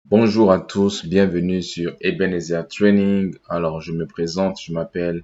Bonjour à tous, bienvenue sur Ebenezer Training. Alors, je me présente, je m'appelle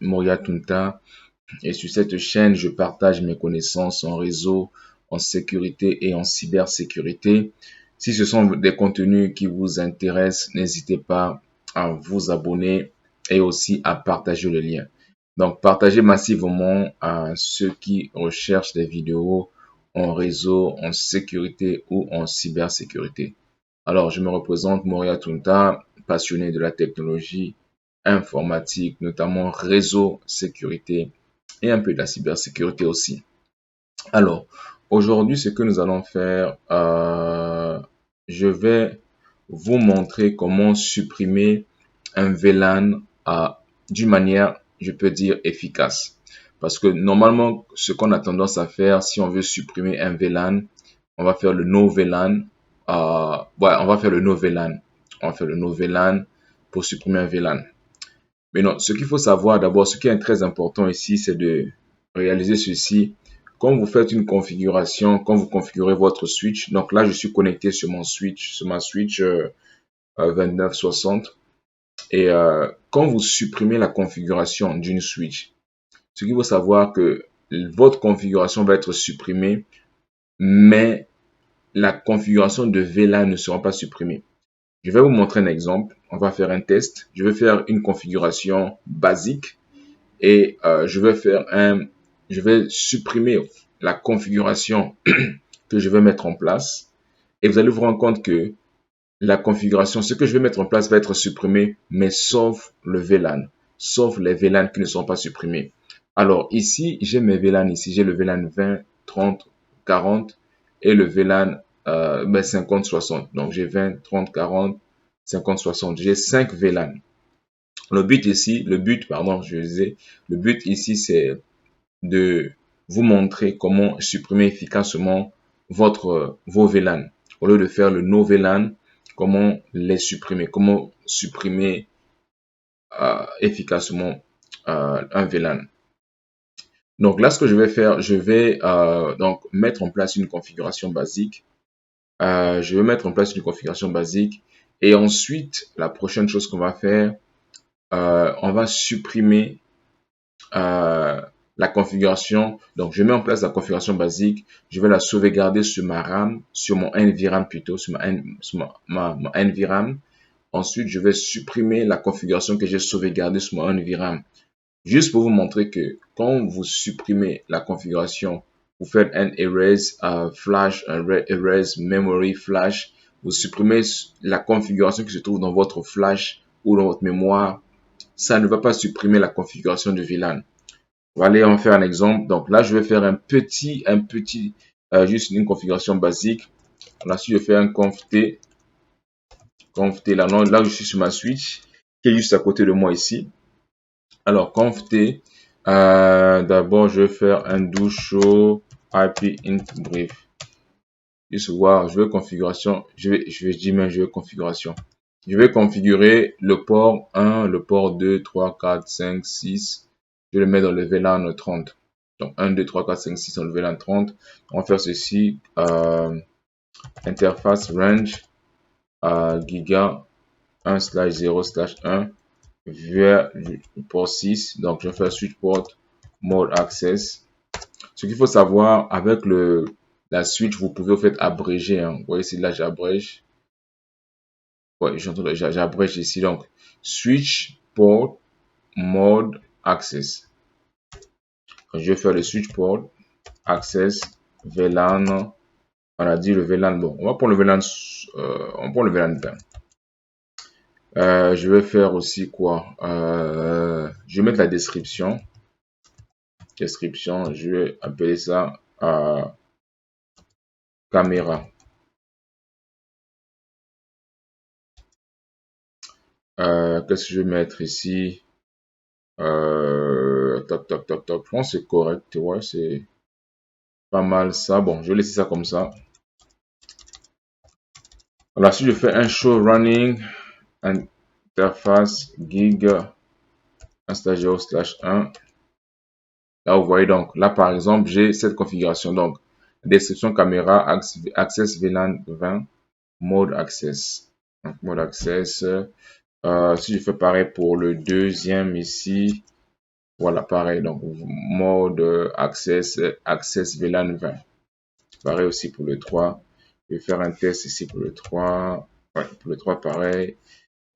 Moria Tunta et sur cette chaîne, je partage mes connaissances en réseau, en sécurité et en cybersécurité. Si ce sont des contenus qui vous intéressent, n'hésitez pas à vous abonner et aussi à partager le lien. Donc, partagez massivement à ceux qui recherchent des vidéos en réseau, en sécurité ou en cybersécurité. Alors, je me représente Moria Tunta, passionné de la technologie informatique, notamment réseau, sécurité et un peu de la cybersécurité aussi. Alors, aujourd'hui, ce que nous allons faire, je vais vous montrer comment supprimer un VLAN d'une manière, je peux dire, efficace. Parce que normalement, ce qu'on a tendance à faire, si on veut supprimer un VLAN, on va faire le no VLAN. On va faire le no VLAN. On va faire le no VLAN pour supprimer un VLAN. Mais non, ce qu'il faut savoir d'abord, ce qui est très important ici, c'est de réaliser ceci. Quand vous faites une configuration, quand vous configurez votre switch, donc là, je suis connecté sur ma switch 2960. Et quand vous supprimez la configuration d'une switch, ce qu'il faut savoir que votre configuration va être supprimée, mais la configuration de VLAN ne sera pas supprimée. Je vais vous montrer un exemple. On va faire un test. Je vais faire une configuration basique et je vais supprimer la configuration que je vais mettre en place. Et vous allez vous rendre compte que la configuration, ce que je vais mettre en place va être supprimé, mais sauf le VLAN, sauf les VLAN qui ne sont pas supprimés. Alors ici, j'ai mes VLAN ici, j'ai le VLAN 20, 30, 40 et le VLAN 50, 60. Donc j'ai 20, 30, 40, 50, 60. J'ai 5 VLAN. Le but ici, c'est de vous montrer comment supprimer efficacement vos VLAN. Au lieu de faire le no VLAN, comment les supprimer, comment supprimer efficacement un VLAN. Donc là, ce que je vais faire, je vais donc mettre en place une configuration basique. Je vais mettre en place une configuration basique et ensuite, la prochaine chose qu'on va faire, on va supprimer la configuration. Donc, je mets en place la configuration basique. Je vais la sauvegarder sur ma RAM, sur mon NVRAM plutôt, sur ma NVRAM. Ensuite, je vais supprimer la configuration que j'ai sauvegardée sur mon NVRAM. Juste pour vous montrer que quand vous supprimez la configuration, vous faites un erase flash, un erase memory flash. Vous supprimez la configuration qui se trouve dans votre flash ou dans votre mémoire. Ça ne va pas supprimer la configuration de VLAN. On va aller en faire un exemple. Donc là, je vais faire juste une configuration basique. Ensuite, je fais un conft t là, non, là, je suis sur ma switch qui est juste à côté de moi ici. Alors, conft t, d'abord, je vais faire un do show IP int brief. Juste voir, je vais configuration, je vais configuration. Je vais configurer le port 1, le port 2, 3, 4, 5, 6. Je le mets dans le VLAN 30. Donc 1, 2, 3, 4, 5, 6 dans le VLAN 30. On va faire ceci. Interface range giga 1/0/1 vers le port 6. Donc je vais faire switch port mode access. Ce qu'il faut savoir avec la switch, vous pouvez en fait abréger. Hein. Vous voyez ici, là j'abrège. Ouais, j'abrège ici. Donc switch port mode access. Je vais faire le switch port access VLAN. On a dit le VLAN. Bon, on va prendre le VLAN. On prend le VLAN 20. Je vais faire aussi quoi? Je vais mettre la description. Je vais appeler ça caméra. Qu'est-ce que je vais mettre ici? Top. Je pense que c'est correct. Ouais, c'est pas mal ça. Bon, je vais laisser ça comme ça. Alors, si je fais un show running, interface gig 1/0/1. Là, vous voyez donc, là par exemple, j'ai cette configuration. Donc, description caméra, access VLAN 20. mode access. Donc, mode access. Si je fais pareil pour le deuxième ici, voilà, pareil. Donc, mode access, access VLAN 20. Pareil aussi pour le 3. Je vais faire un test ici pour le 3. Ouais, pour le 3, pareil.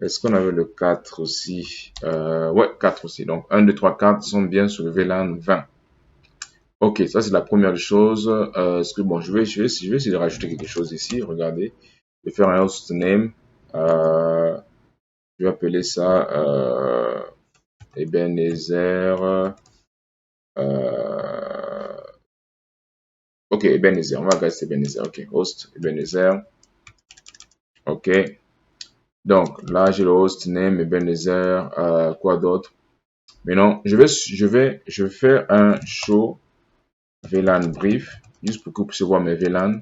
Est-ce qu'on avait le 4 aussi? Ouais, 4 aussi. Donc, 1, 2, 3, 4 sont bien sur le VLAN 20. Ok, ça c'est la première chose. Bon, je vais essayer de rajouter quelque chose ici. Regardez. Je vais faire un host name. Je vais appeler ça Ebenezer. Ok, Ebenezer. On va regarder Ebenezer. Ok, host Ebenezer. Ok. Donc là, j'ai le host name Ebenezer. Quoi d'autre? Maintenant, je vais faire un show VLAN brief, juste pour que vous puissiez voir mes VLAN.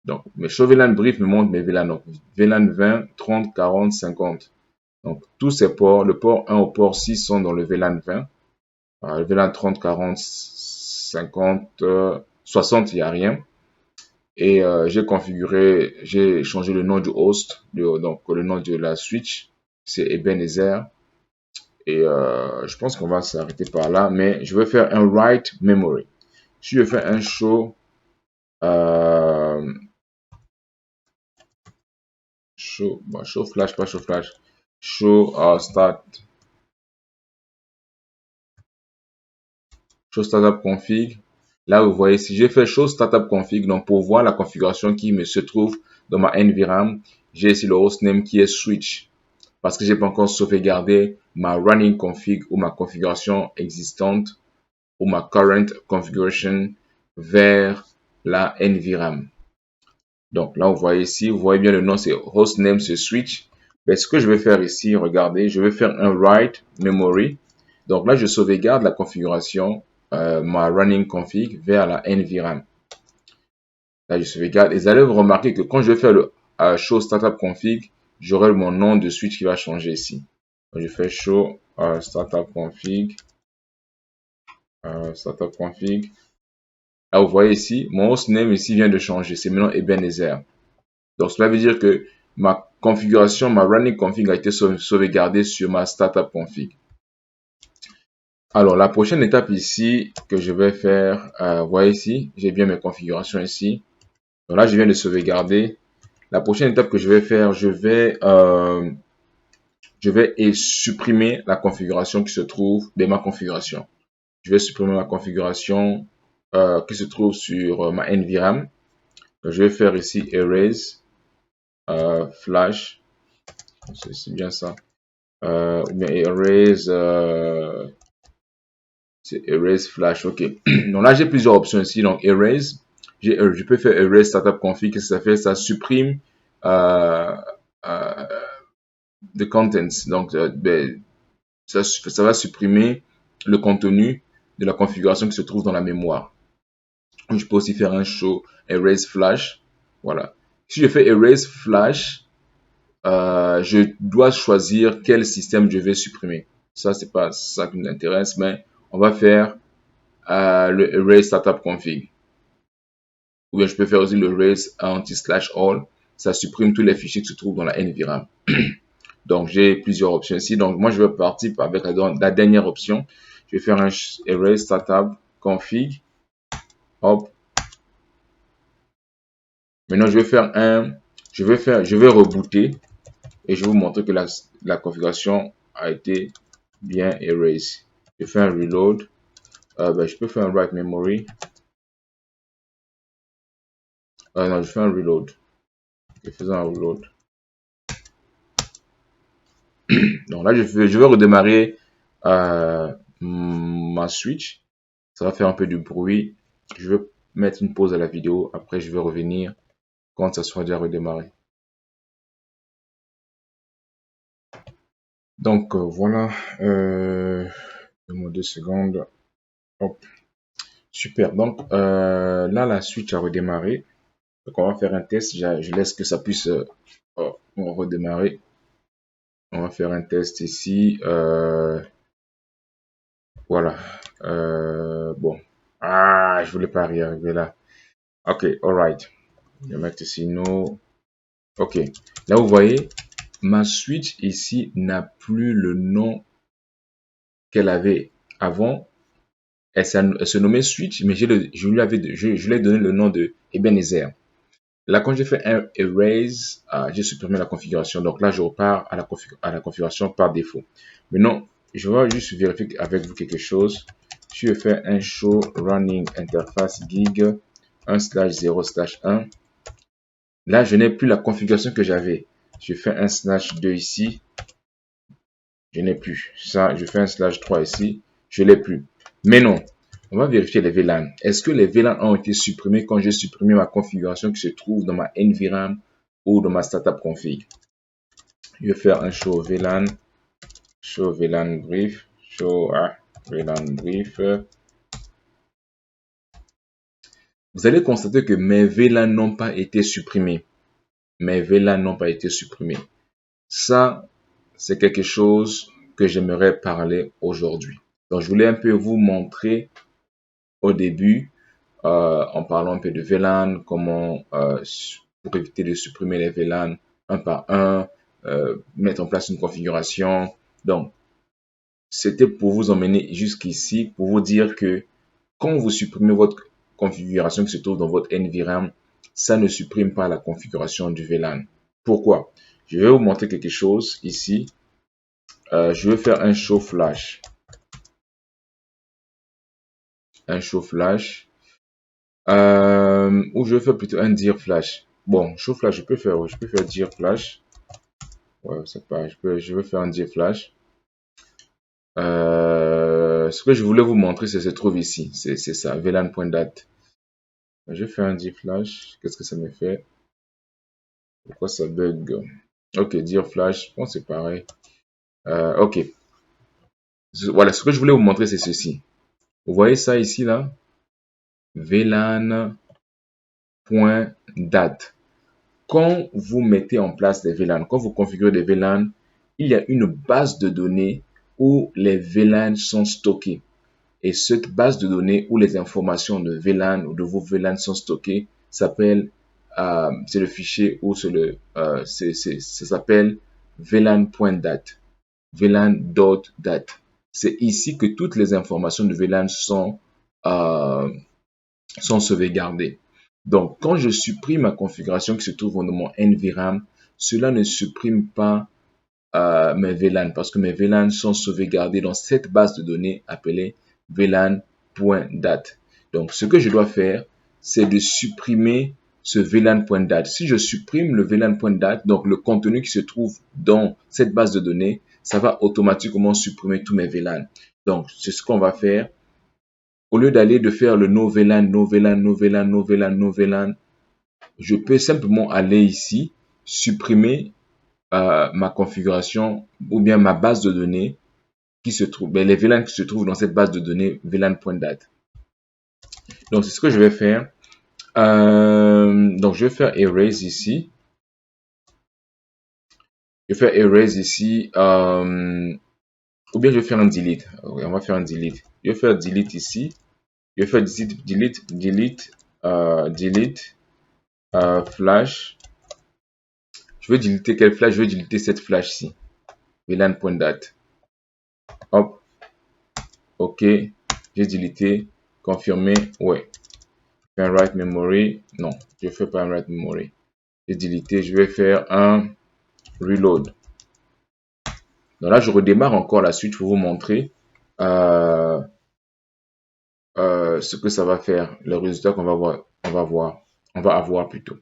Donc, mes show VLAN brief me montrent mes VLAN. Donc, VLAN 20, 30, 40, 50. Donc, tous ces ports, le port 1 au port 6 sont dans le VLAN 20. Le VLAN 30, 40, 50, 60, il n'y a rien. Et j'ai changé le nom du host, donc le nom de la switch, c'est Ebenezer. Et je pense qu'on va s'arrêter par là, mais je vais faire un write memory. Si je fais un show, show flash, pas show flash, show show startup config. Là, vous voyez, si j'ai fait show startup config, donc pour voir la configuration qui se trouve dans ma NVRAM, j'ai ici le hostname qui est switch. Parce que j'ai pas encore sauvegardé ma running config ou ma configuration existante ou ma current configuration vers la NVRAM. Donc là, vous voyez ici, vous voyez bien le nom, c'est hostname, c'est switch. Mais ce que je vais faire ici, regardez, je vais faire un write memory. Donc là, je sauvegarde la configuration, ma running config vers la NVRAM. Là, je sauvegarde. Et vous allez remarquer que quand je vais faire le show startup config, j'aurai mon nom de switch qui va changer ici. Donc, je fais show startup config. Startup config. Là, vous voyez ici, mon hostname ici vient de changer. C'est maintenant Ebenezer. Donc, cela veut dire que ma configuration, ma running config a été sauvegardée sur ma startup config. Alors, la prochaine étape ici que je vais faire, vous voyez ici, j'ai bien mes configurations ici. Donc là, je viens de sauvegarder. La prochaine étape que je vais faire, je vais supprimer la configuration qui se trouve de ma configuration. Je vais supprimer ma configuration qui se trouve sur ma NVRAM. Donc, je vais faire ici erase flash. C'est bien ça. Ou bien erase, c'est erase flash. Ok. Donc là, j'ai plusieurs options ici. Donc erase, je peux faire erase startup config. Qu'est-ce que ça fait? Ça supprime the contents. Donc, ça va supprimer le contenu de la configuration qui se trouve dans la mémoire. Je peux aussi faire un show erase flash. Voilà. Si je fais erase flash, je dois choisir quel système je vais supprimer. Ça, c'est pas ça qui nous intéresse, mais on va faire le erase startup config. Ou bien je peux faire aussi le erase anti/all. Ça supprime tous les fichiers qui se trouvent dans la NVRAM. Donc, j'ai plusieurs options ici. Donc, moi, je vais partir avec la dernière option. Je vais faire un erase startup config. Hop. Maintenant, je vais rebooter et je vais vous montrer que la configuration a été bien erased. Je fais un reload. Je peux faire un write memory. Non, je fais un reload. Je fais un reload. Donc là, je vais redémarrer ma switch. Ça va faire un peu de bruit. Je vais mettre une pause à la vidéo. Après, je vais revenir quand ça sera déjà redémarré. Donc voilà. Donne-moi 2 secondes. Hop. Super. Donc là, la switch a redémarré. Donc on va faire un test. Je laisse que ça puisse redémarrer. On va faire un test ici. Voilà. Bon. Ah, je voulais pas y arriver là. Ok, alright. Je vais mettre ici no. Ok. Là, vous voyez, ma switch ici n'a plus le nom qu'elle avait avant. Elle se nommait switch, mais je lui ai donné le nom de Ebenezer. Là, quand j'ai fait un erase, j'ai supprimé la configuration. Donc là, je repars à la configuration par défaut. Maintenant, je vais juste vérifier avec vous quelque chose. Je vais faire un show running interface gig 1/0/1. Là, je n'ai plus la configuration que j'avais. Je fais un /2 ici. Je n'ai plus. Ça, je fais un /3 ici. Je l'ai plus. Mais non. On va vérifier les VLAN. Est-ce que les VLAN ont été supprimés quand j'ai supprimé ma configuration qui se trouve dans ma NVRAM ou dans ma startup config? Je vais faire un show VLAN brief, show VLAN brief. Vous allez constater que mes VLAN n'ont pas été supprimés. Mes VLAN n'ont pas été supprimés. Ça, c'est quelque chose que j'aimerais parler aujourd'hui. Donc, je voulais un peu vous montrer au début, en parlant un peu de VLAN, comment, pour éviter de supprimer les VLAN un par un, mettre en place une configuration. Donc, c'était pour vous emmener jusqu'ici, pour vous dire que quand vous supprimez votre configuration qui se trouve dans votre NVRAM, ça ne supprime pas la configuration du VLAN. Pourquoi? Je vais vous montrer quelque chose ici. Je vais faire un show flash. Un show flash. Ou je vais faire plutôt un dir flash. Bon, show flash, je peux faire dir flash. Ouais, c'est pas, je vais faire un dir flash. Ce que je voulais vous montrer, c'est se trouve ici. C'est ça, VLAN.date. Je vais faire un dir flash. Qu'est-ce que ça me fait? Pourquoi ça bug? Ok, dir flash, je pense que c'est pareil. Ok. Voilà, ce que je voulais vous montrer, c'est ceci. Vous voyez ça ici, là? VLAN.date. Quand vous mettez en place des VLAN, quand vous configurez des VLAN, il y a une base de données où les VLAN sont stockés. Et cette base de données où les informations de VLAN ou de vos VLAN sont stockées s'appelle, c'est le fichier ou ça s'appelle VLAN.date. VLAN.date. C'est ici que toutes les informations de VLAN sont sauvegardées. Donc, quand je supprime ma configuration qui se trouve dans mon NVRAM, cela ne supprime pas mes VLAN parce que mes VLAN sont sauvegardés dans cette base de données appelée VLAN.date. Donc, ce que je dois faire, c'est de supprimer ce VLAN.date. Si je supprime le VLAN.date, donc le contenu qui se trouve dans cette base de données, ça va automatiquement supprimer tous mes VLAN. Donc, c'est ce qu'on va faire. Au lieu d'aller de faire le no VLAN, je peux simplement aller ici, supprimer ma configuration ou bien ma base de données qui se trouve, les VLAN qui se trouvent dans cette base de données VLAN.date. Donc, c'est ce que je vais faire. Donc, je vais faire erase ici. Je vais faire erase ici. Ou bien je vais faire un delete. On va faire un delete. Je vais faire delete ici. Je vais faire delete flash. Je veux deleter quelle flash? Je veux deleter cette flash-ci. VLAN.date. Hop. OK. J'ai deleté. Confirmer. Ouais. Un write memory. Non, je ne fais pas un write memory. J'ai deleté. Je vais faire un reload. Donc là, je redémarre encore la suite pour vous montrer ce que ça va faire, le résultat qu'on va avoir plutôt.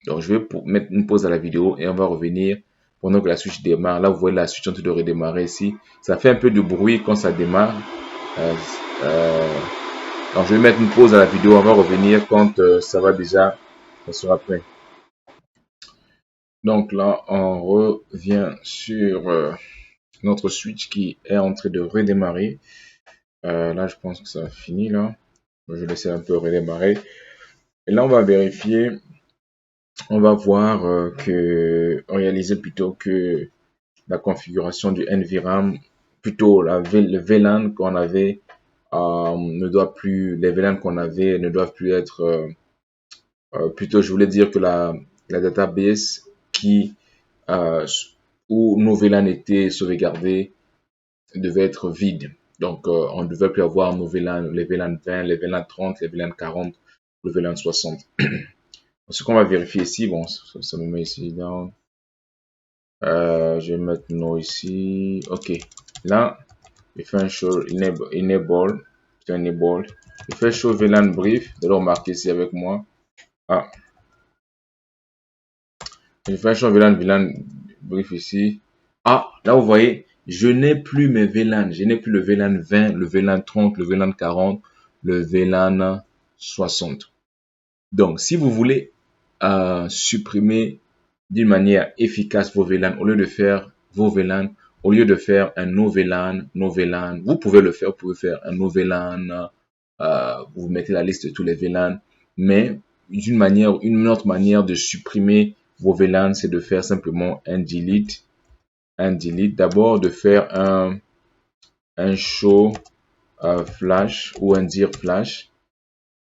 Donc, je vais mettre une pause à la vidéo et on va revenir pendant que la switch démarre. Là, vous voyez la switch en train de redémarrer ici. Ça fait un peu de bruit quand ça démarre. Donc, je vais mettre une pause à la vidéo. On va revenir quand ça sera prêt. Donc là, on revient sur notre switch qui est en train de redémarrer. Là, je pense que ça a fini là. Je vais laisser un peu redémarrer. Et là, on va vérifier. On va voir réaliser plutôt que la configuration du NVRAM, plutôt le VLAN qu'on avait ne doit plus, les VLAN qu'on avait ne doivent plus être, plutôt je voulais dire que la database où nos VLAN étaient sauvegardés devait être vide. Donc, on ne devait plus avoir nos VLAN, les VLAN 20, les VLAN 30, les VLAN 40, le VLAN 60. Ce qu'on va vérifier ici, bon, ça me met ici dans. Je vais mettre no ici. Ok. Là, je fais un show enable. Je fais show VLAN brief. Vous allez remarquer ici avec moi. Ah. Je fais un show VLAN brief ici. Ah, là vous voyez, je n'ai plus mes VLAN. Je n'ai plus le VLAN 20, le VLAN 30, le VLAN 40, le VLAN 60. Donc, si vous voulez supprimer d'une manière efficace vos VLAN, au lieu de faire vos VLAN, au lieu de faire un no VLAN, vous pouvez le faire, vous pouvez faire un no VLAN, vous mettez la liste de tous les VLAN, mais une autre manière de supprimer vos VLAN, c'est de faire simplement un delete. D'abord de faire un show flash ou un dir flash.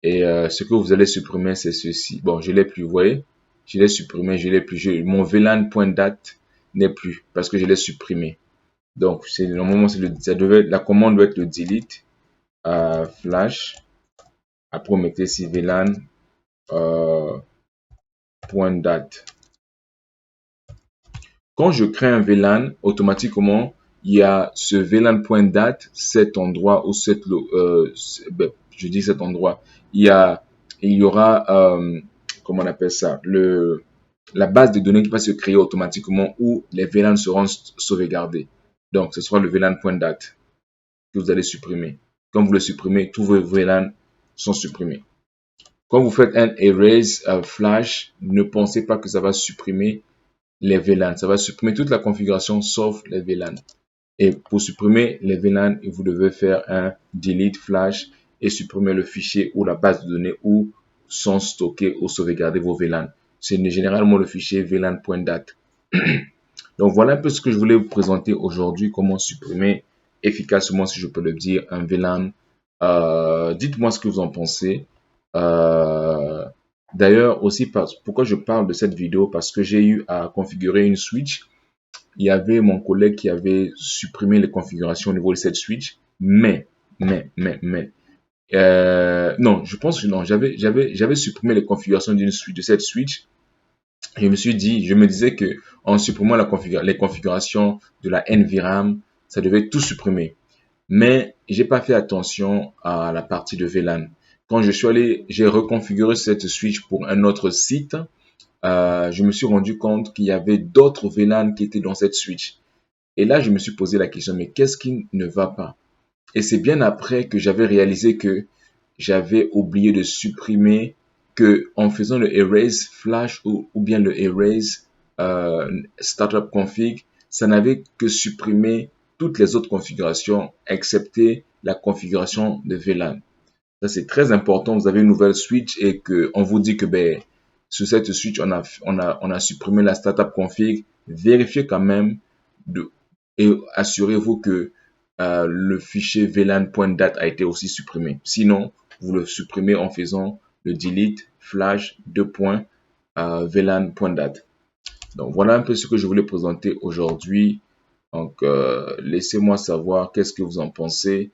Et ce que vous allez supprimer, c'est ceci. Bon, je l'ai plus, vous voyez. Je l'ai supprimé, je l'ai plus. Mon VLAN.date n'est plus parce que je l'ai supprimé. Donc, normalement, la commande doit être le delete flash. Après, vous mettez ici VLAN point date. Quand je crée un VLAN, automatiquement, il y a ce VLAN.date, cet endroit ou je dis cet endroit, il y aura, comment on appelle ça, la base de données qui va se créer automatiquement où les VLAN seront sauvegardés. Donc, ce sera le VLAN.date que vous allez supprimer. Quand vous le supprimez, tous vos VLAN sont supprimés. Quand vous faites un erase flash, ne pensez pas que ça va supprimer les VLAN. Ça va supprimer toute la configuration sauf les VLAN. Et pour supprimer les VLAN, vous devez faire un delete flash et supprimer le fichier ou la base de données où sont stockés ou sauvegardés vos VLAN. C'est généralement le fichier VLAN.date. Donc voilà un peu ce que je voulais vous présenter aujourd'hui, comment supprimer efficacement, si je peux le dire, un VLAN. Dites-moi ce que vous en pensez. D'ailleurs, aussi, pourquoi je parle de cette vidéo, parce que j'ai eu à configurer une switch. Il y avait mon collègue qui avait supprimé les configurations au niveau de cette switch, non, je pense que non, j'avais supprimé les configurations de cette switch. Je me disais que en supprimant les configurations de la NVRAM, ça devait tout supprimer. Mais j'ai pas fait attention à la partie de VLAN. Quand je suis allé, j'ai reconfiguré cette switch pour un autre site. Je me suis rendu compte qu'il y avait d'autres VLAN qui étaient dans cette switch. Et là, je me suis posé la question, mais qu'est-ce qui ne va pas? Et c'est bien après que j'avais réalisé que j'avais oublié de supprimer, que en faisant le erase flash ou bien le erase startup config, ça n'avait que supprimé toutes les autres configurations excepté la configuration de VLAN. Ça, c'est très important. Vous avez une nouvelle switch et que on vous dit que sur cette switch, on a supprimé la startup config. Vérifiez quand même et assurez-vous que le fichier VLAN.date a été aussi supprimé. Sinon, vous le supprimez en faisant le delete flash VLAN.date. Donc, voilà un peu ce que je voulais présenter aujourd'hui. Donc, laissez-moi savoir qu'est-ce que vous en pensez.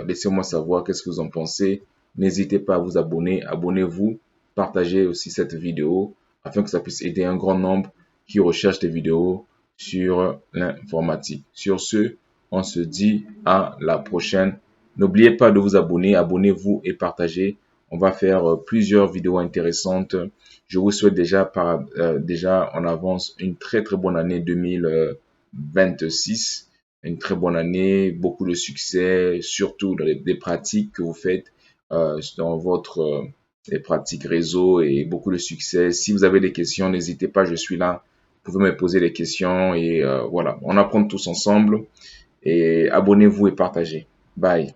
Laissez-moi savoir qu'est-ce que vous en pensez. N'hésitez pas à vous abonner. Abonnez-vous. Partagez aussi cette vidéo afin que ça puisse aider un grand nombre qui recherchent des vidéos sur l'informatique. Sur ce, on se dit à la prochaine. N'oubliez pas de vous abonner. Abonnez-vous et partagez. On va faire plusieurs vidéos intéressantes. Je vous souhaite déjà en avance une très très bonne année 2026. Une très bonne année, beaucoup de succès, surtout dans les pratiques que vous faites dans les pratiques réseau, et beaucoup de succès. Si vous avez des questions, n'hésitez pas, je suis là. Vous pouvez me poser des questions et voilà, on apprend tous ensemble. Et abonnez-vous et partagez. Bye.